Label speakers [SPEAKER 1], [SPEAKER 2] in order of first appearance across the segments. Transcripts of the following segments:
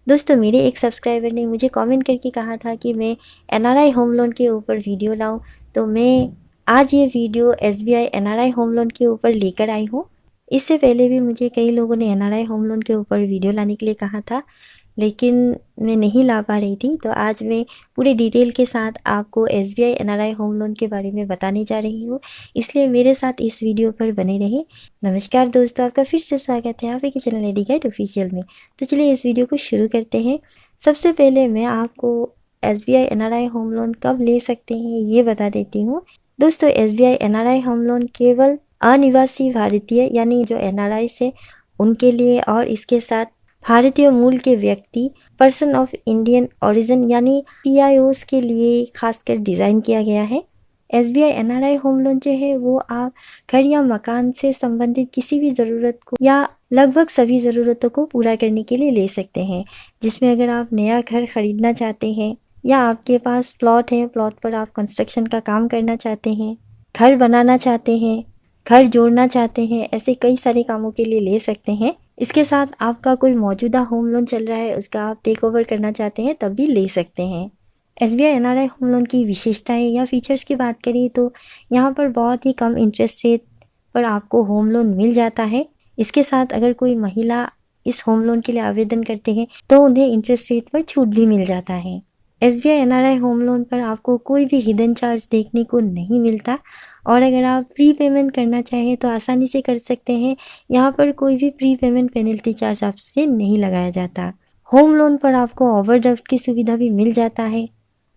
[SPEAKER 1] दोस्तों, मेरे एक सब्सक्राइबर ने मुझे कमेंट करके कहा था कि मैं एनआरआई होम लोन के ऊपर वीडियो लाऊं, तो मैं आज ये video SBI NRI home loan के ऊपर लेकर आई हूं। इससे पहले भी मुझे कई लोगों ने एनआरआई होम लोन के ऊपर वीडियो लाने के लिए कहा था, लेकिन मैं नहीं ला पा रही थी। तो आज मैं पूरी डिटेल के साथ आपको एसबीआई एनआरआई होम लोन के बारे में बताने जा रही हूँ, इसलिए मेरे साथ इस वीडियो पर बने रहें। नमस्कार दोस्तों, आपका फिर से स्वागत है आपके चैनल लेडी गाइड ऑफिशियल में। तो चलिए इस वीडियो को शुरू करते हैं। सबसे पहले मैं आपको एसबीआई एनआरआई होम लोन कब ले सकते हैं ये बता देती हूँ। दोस्तों, एसबीआई एनआरआई होम लोन केवल अनिवासी भारतीय यानी जो एनआरआई से उनके लिए और इसके साथ भारतीय मूल के व्यक्ति पर्सन ऑफ इंडियन ओरिजिन यानी पीआईओस के लिए खासकर डिज़ाइन किया गया है। एसबीआई एनआरआई होम लोन जो है वो आप घर या मकान से संबंधित किसी भी ज़रूरत को या लगभग सभी ज़रूरतों को पूरा करने के लिए ले सकते हैं, जिसमें अगर आप नया घर खरीदना चाहते हैं या आपके पास प्लॉट है, प्लॉट पर आप कंस्ट्रक्शन का काम करना चाहते हैं, घर बनाना चाहते हैं, घर जोड़ना चाहते हैं, ऐसे कई सारे कामों के लिए ले सकते हैं। इसके साथ आपका कोई मौजूदा होम लोन चल रहा है, उसका आप टेक ओवर करना चाहते हैं तब भी ले सकते हैं। एसबीआई एनआरआई होम लोन की विशेषताएं या फीचर्स की बात करें तो यहाँ पर बहुत ही कम इंटरेस्ट रेट पर आपको होम लोन मिल जाता है। इसके साथ अगर कोई महिला इस होम लोन के लिए आवेदन करते हैं तो उन्हें इंटरेस्ट रेट पर छूट भी मिल जाता है। एसबीआई एनआरआई होम लोन पर आपको कोई भी हिडन चार्ज देखने को नहीं मिलता, और अगर आप प्री पेमेंट करना चाहें तो आसानी से कर सकते हैं। यहाँ पर कोई भी प्री पेमेंट पेनल्टी चार्ज आपसे नहीं लगाया जाता। होम लोन पर आपको ओवरड्राफ्ट की सुविधा भी मिल जाता है।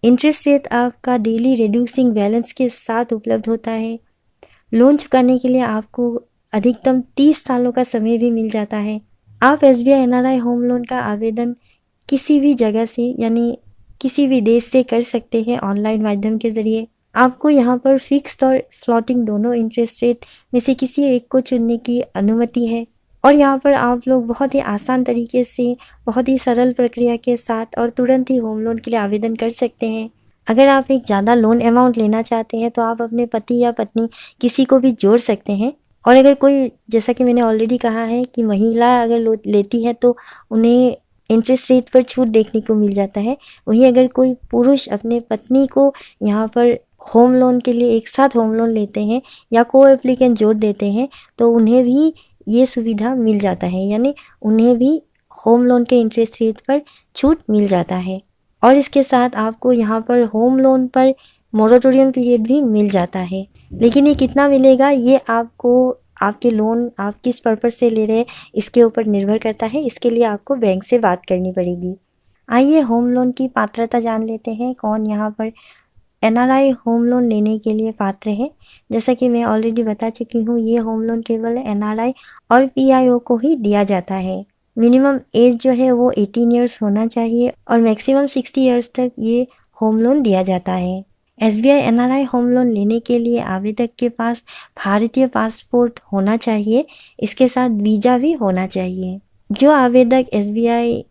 [SPEAKER 1] इंटरेस्ट रेट आपका डेली रिड्यूसिंग बैलेंस के साथ उपलब्ध होता है। लोन चुकाने के लिए आपको अधिकतम 30 सालों का समय भी मिल जाता है। आप एसबीआई एनआरआई होम लोन का आवेदन किसी भी जगह से यानी किसी भी देश से कर सकते हैं ऑनलाइन माध्यम के ज़रिए। आपको यहाँ पर फिक्स्ड और फ्लोटिंग दोनों इंटरेस्ट रेट में से किसी एक को चुनने की अनुमति है, और यहाँ पर आप लोग बहुत ही आसान तरीके से, बहुत ही सरल प्रक्रिया के साथ और तुरंत ही होम लोन के लिए आवेदन कर सकते हैं। अगर आप एक ज़्यादा लोन अमाउंट लेना चाहते हैं तो आप अपने पति या पत्नी किसी को भी जोड़ सकते हैं। और अगर कोई, जैसा कि मैंने ऑलरेडी कहा है कि महिला अगर लेती है तो उन्हें इंटरेस्ट रेट पर छूट देखने को मिल जाता है। वहीं अगर कोई पुरुष अपने पत्नी को यहाँ पर होम लोन के लिए एक साथ होम लोन लेते हैं या को एप्लीकेंट जोड़ देते हैं तो उन्हें भी ये सुविधा मिल जाता है, यानी उन्हें भी होम लोन के इंटरेस्ट रेट पर छूट मिल जाता है। और इसके साथ आपको यहाँ पर होम लोन पर मोरेटोरियम पीरियड भी मिल जाता है। लेकिन ये कितना मिलेगा ये आपको, आपके लोन आप किस पर्पज़ से ले रहे हैं इसके ऊपर निर्भर करता है। इसके लिए आपको बैंक से बात करनी पड़ेगी। आइए होम लोन की पात्रता जान लेते हैं, कौन यहाँ पर एनआरआई होम लोन लेने के लिए पात्र है। जैसा कि मैं ऑलरेडी बता चुकी हूँ, ये होम लोन केवल एनआरआई और पीआईओ को ही दिया जाता है। मिनिमम एज जो है वो 18 ईयर्स होना चाहिए और मैक्सिमम 60 ईयर्स तक ये होम लोन दिया जाता है। एसबीआई एनआरआई होम लोन लेने के लिए आवेदक के पास भारतीय पासपोर्ट होना चाहिए, इसके साथ वीज़ा भी होना चाहिए। जो आवेदक एसबीआई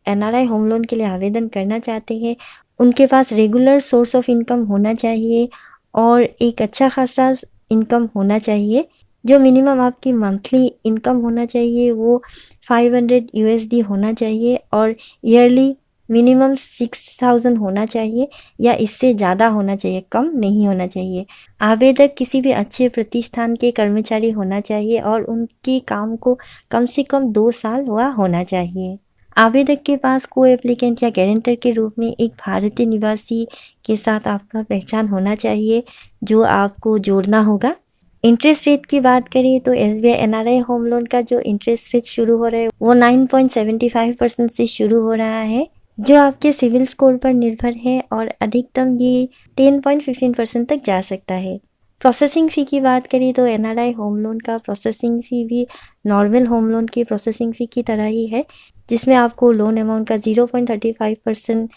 [SPEAKER 1] एनआरआई होम लोन के लिए आवेदन करना चाहते हैं उनके पास रेगुलर सोर्स ऑफ इनकम होना चाहिए और एक अच्छा खासा इनकम होना चाहिए। जो मिनिमम आपकी मंथली इनकम होना चाहिए वो 500 यूएसडी होना चाहिए और ईयरली मिनिमम 6000 होना चाहिए या इससे ज़्यादा होना चाहिए, कम नहीं होना चाहिए। आवेदक किसी भी अच्छे प्रतिष्ठान के कर्मचारी होना चाहिए और उनके काम को कम से कम 2 साल हुआ होना चाहिए। आवेदक के पास को एप्लीकेंट या गारंटर के रूप में एक भारतीय निवासी के साथ आपका पहचान होना चाहिए जो आपको जोड़ना होगा। इंटरेस्ट रेट की बात करें तो एसबीआई एनआरआई होम लोन का जो इंटरेस्ट रेट शुरू हो रहा है वो 9.75% से शुरू हो रहा है, जो आपके सिविल स्कोर पर निर्भर है, और अधिकतम ये 10.15% तक जा सकता है। प्रोसेसिंग फ़ी की बात करें तो एनआरआई होम लोन का प्रोसेसिंग फ़ी भी नॉर्मल होम लोन की प्रोसेसिंग फ़ी की तरह ही है, जिसमें आपको लोन अमाउंट का 0.35%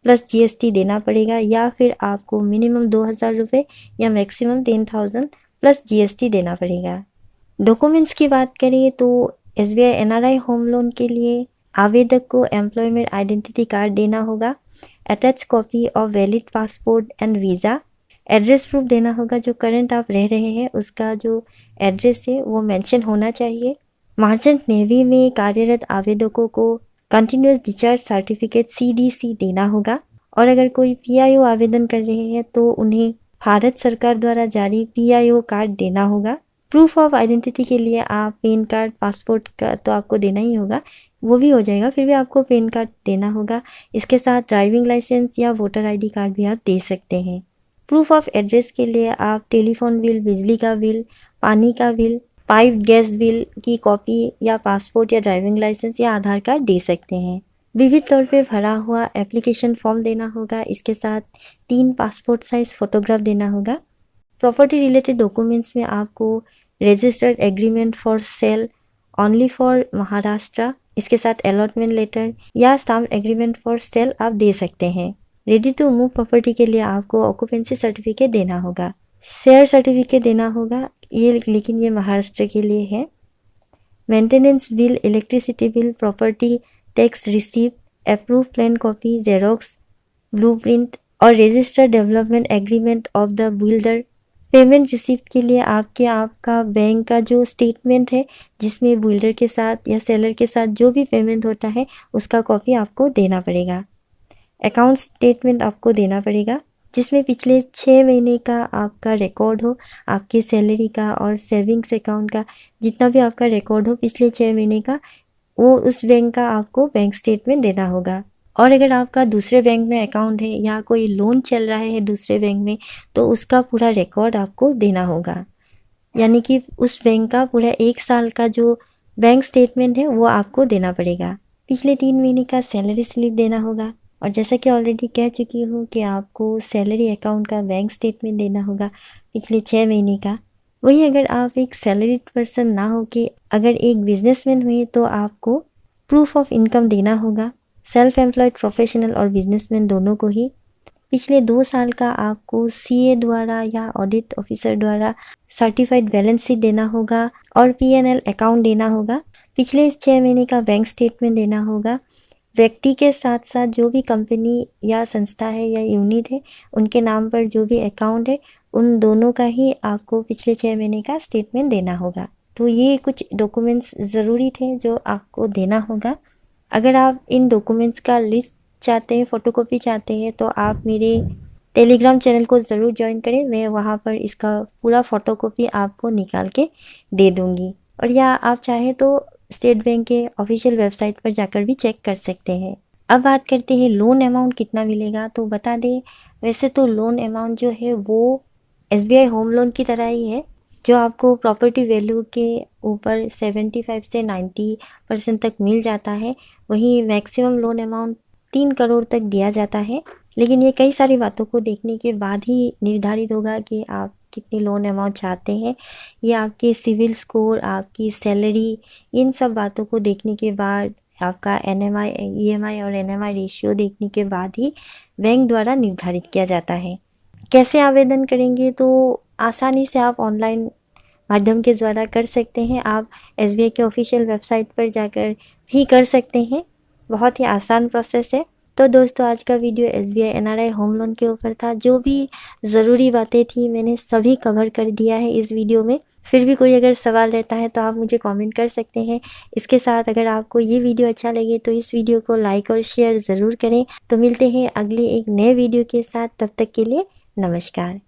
[SPEAKER 1] प्लस जीएसटी देना पड़ेगा, या फिर आपको मिनिमम 2000 रुपये या मैक्सिमम 10,000 प्लस जीएसटी देना पड़ेगा। डॉक्यूमेंट्स की बात करें तो एसबीआई एनआरआई होम लोन के लिए आवेदक को एम्प्लॉयमेंट आइडेंटिटी कार्ड देना होगा, attach copy of valid passport and visa, address proof देना होगा, जो करंट आप रह रहे हैं उसका जो एड्रेस है वो मेंशन होना चाहिए। मार्चेंट नेवी में कार्यरत आवेदकों को कंटिन्यूस डिस्चार्ज सर्टिफिकेट CDC देना होगा। और अगर कोई PIO आवेदन कर रहे हैं तो उन्हें भारत सरकार द्वारा जारी PIO कार्ड देना होगा। प्रूफ ऑफ आइडेंटिटी के लिए आप पैन कार्ड, पासपोर्ट का तो आपको देना ही होगा, वो भी हो जाएगा, फिर भी आपको पैन कार्ड देना होगा। इसके साथ ड्राइविंग लाइसेंस या वोटर ID कार्ड भी आप दे सकते हैं। प्रूफ ऑफ एड्रेस के लिए आप टेलीफोन बिल, बिजली का बिल, पानी का बिल, पाइप गैस बिल की कॉपी या पासपोर्ट या ड्राइविंग लाइसेंस या आधार कार्ड दे सकते हैं। विविध तौर पे भरा हुआ एप्लीकेशन फॉर्म देना होगा। इसके साथ 3 पासपोर्ट साइज फोटोग्राफ देना होगा। प्रॉपर्टी रिलेटेड डॉक्यूमेंट्स में आपको registered agreement for sale only for Maharashtra, इसके साथ अलॉटमेंट लेटर या स्टाम्प एग्रीमेंट फॉर सेल आप दे सकते हैं। रेडी टू मूव प्रॉपर्टी के लिए आपको ऑक्यूपेंसी सर्टिफिकेट देना होगा, शेयर सर्टिफिकेट देना होगा, लेकिन ये महाराष्ट्र के लिए है। Maintenance bill, electricity bill, property tax receipt, approve plan copy, xerox, blueprint और registered development agreement of the builder. Payment receipt के लिए आपका बैंक का जो स्टेटमेंट है जिसमें बिल्डर के साथ या सेलर के साथ जो भी पेमेंट होता है उसका कॉपी आपको देना पड़ेगा। अकाउंट स्टेटमेंट आपको देना पड़ेगा जिसमें पिछले 6 महीने का आपका रिकॉर्ड हो, आपकी सैलरी का और सेविंग्स अकाउंट का जितना भी आपका रिकॉर्ड हो पिछले 6 महीने का, वो उस बैंक का आपको बैंक स्टेटमेंट देना होगा। और अगर आपका दूसरे बैंक में अकाउंट है या कोई लोन चल रहा है दूसरे बैंक में तो उसका पूरा रिकॉर्ड आपको देना होगा, यानी कि उस बैंक का पूरा 1 साल का जो बैंक स्टेटमेंट है वो आपको देना पड़ेगा। पिछले 3 महीने का सैलरी स्लिप देना होगा। और जैसा कि ऑलरेडी कह चुकी हूँ कि आपको सैलरी अकाउंट का बैंक स्टेटमेंट देना होगा पिछले 6 महीने का। वही अगर आप एक सैलरीड पर्सन ना हो कि अगर एक बिजनेसमैन हुए तो आपको प्रूफ ऑफ इनकम देना होगा। सेल्फ एम्प्लॉयड प्रोफेशनल और बिजनेसमैन दोनों को ही पिछले 2 साल का आपको CA द्वारा या ऑडिट ऑफिसर द्वारा सर्टिफाइड बैलेंस शीट देना होगा और P&L अकाउंट देना होगा। पिछले 6 महीने का बैंक स्टेटमेंट देना होगा। व्यक्ति के साथ साथ जो भी कंपनी या संस्था है या यूनिट है उनके नाम पर जो भी अकाउंट है उन दोनों का ही आपको पिछले 6 महीने का स्टेटमेंट देना होगा। तो ये कुछ डॉक्यूमेंट्स ज़रूरी थे जो आपको देना होगा। अगर आप इन डॉक्यूमेंट्स का लिस्ट चाहते हैं, फ़ोटोकॉपी चाहते हैं तो आप मेरे टेलीग्राम चैनल को ज़रूर ज्वाइन करें। मैं वहाँ पर इसका पूरा फ़ोटोकॉपी आपको निकाल के दे दूँगी। और या आप चाहें तो स्टेट बैंक के ऑफिशियल वेबसाइट पर जाकर भी चेक कर सकते हैं। अब बात करते हैं लोन अमाउंट कितना मिलेगा। तो बता दें, वैसे तो लोन अमाउंट जो है वो SBI होम लोन की तरह ही है, जो आपको प्रॉपर्टी वैल्यू के ऊपर 75 से 90% तक मिल जाता है। वहीं मैक्सिमम लोन अमाउंट 3 करोड़ तक दिया जाता है। लेकिन ये कई सारी बातों को देखने के बाद ही निर्धारित होगा कि आप कितनी लोन अमाउंट चाहते हैं। ये आपके सिविल स्कोर, आपकी सैलरी, इन सब बातों को देखने के बाद, आपका NMI, EMI और NMI रेशियो देखने के बाद ही बैंक द्वारा निर्धारित किया जाता है। कैसे आवेदन करेंगे? तो आसानी से आप ऑनलाइन माध्यम के द्वारा कर सकते हैं। आप SBI के ऑफिशियल वेबसाइट पर जाकर भी कर सकते हैं। बहुत ही आसान प्रोसेस है। तो दोस्तों, आज का video SBI NRI home loan के ऊपर था। जो भी ज़रूरी बातें थी मैंने सभी कवर कर दिया है इस वीडियो में। फिर भी कोई अगर सवाल रहता है तो आप मुझे कमेंट कर सकते हैं। इसके साथ अगर आपको ये वीडियो अच्छा लगे तो इस वीडियो को लाइक और शेयर ज़रूर करें। तो मिलते हैं अगले एक नए वीडियो के साथ। तब तक के लिए नमस्कार।